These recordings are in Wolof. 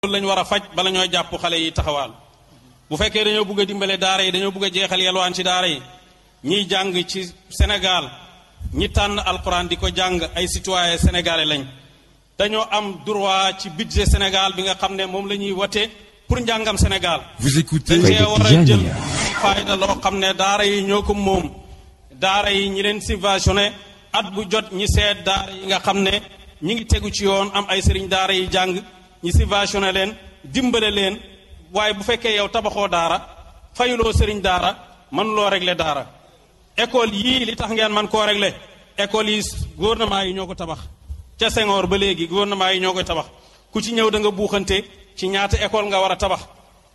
loolu lañ war a faj bala ñoo jàpp xale yi taxawaal bu fekkee dañoo bëgg a dimbale daara yi dañoo bëgg a jeexal yelwaan ci daara yi ñiy jàng ci Sénégal ñi tànn alquran di ko jàng ay citoyen sénégalais lañ dañoo am droit ci budget Sénégal bi nga xam ne moom la ñuy wote pour njàngam Sénégal. Vous écoutez dañ cee war a jël fayda loo xam ne daara yi ñoo ko moom daara yi ñi leen subventionné at bu jot ñi seet daara yi nga xam ne ñi ngi tegu ci yoon am ay sëriñ daara yi jàng ñi subventionné leen dimbale leen waaye bu fekkee yow tabaxoo daara fayuloo sëriñ daara mënuloo régler daara école yii li tax ngeen man koo régler école yi gouvernement yi ñoo ko tabax ca Senghor ba léegi gouvernement yi ñoo koy tabax ku ci ñëw da nga buuxante ci ñaata école nga war a tabax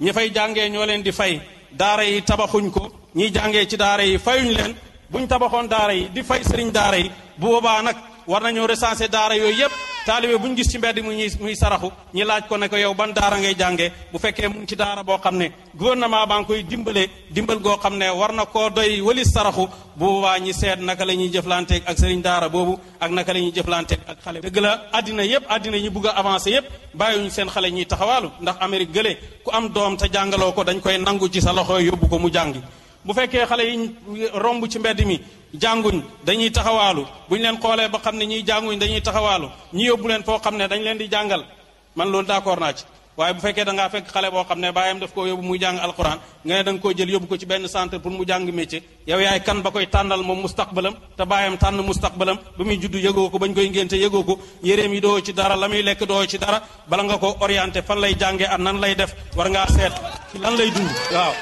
ñi fay jàngee ñoo leen di fay daara yi tabaxuñ ko ñiy jàngee ci daara yi fayuñ leen buñ tabaxoon daara yi di fay sëriñ daara yi bu boobaa nag war nañoo recenser daara yooyu yépp taalibe bu ñu gis ci mbedd muy saraxu ñi laaj ko ne ko yow ban daara ngay jàngee bu fekkee mu ngi ci daara boo xam ne gouvernement baa ngi koy dimbal goo xam ne war na koo doy walis saraxu bu boobaa ñi seet naka la ñuy jëflanteeg ak sëriñ daara boobu ak naka la ñuy jëflanteeg ak xale dëgg la àddina ñi bugg a avancer yépp bàyyiwuñ seen xale ñuy taxawaalu ndax Amérique gële ku am doom te jàngaloo ko dañ koy nangu ci sa loxo yóbbu ko mu jàngi bu fekkee xale yi romb ci mbedd mi jànguñ dañuy taxawaalu bu ñu leen xoolee ba xam ne ñiy jànguñ dañuy taxawaalu ñi yóbbu leen foo xam ne dañ leen di jàngal man loolu d'accord naa ci waaye bu fekkee da ngaa fekk xale boo xam ne baayam daf koo yóbbu muy jàng alquran nga ne da nga koo jël yóbbu ko ci benn centre pour mu jàng métier yow yaay kan ba koy tànnal moom mustaqbalam te baayam tànn mustaqbalam ba muy juddu yëgoo ko bañ koy ngénte yëgoo ko yéreem yi doo ci dara la muy lekk doo ci dara bala nga ko orienté fan lay jàngee ak nan lay def war ngaa seet ci lan lay dund waaw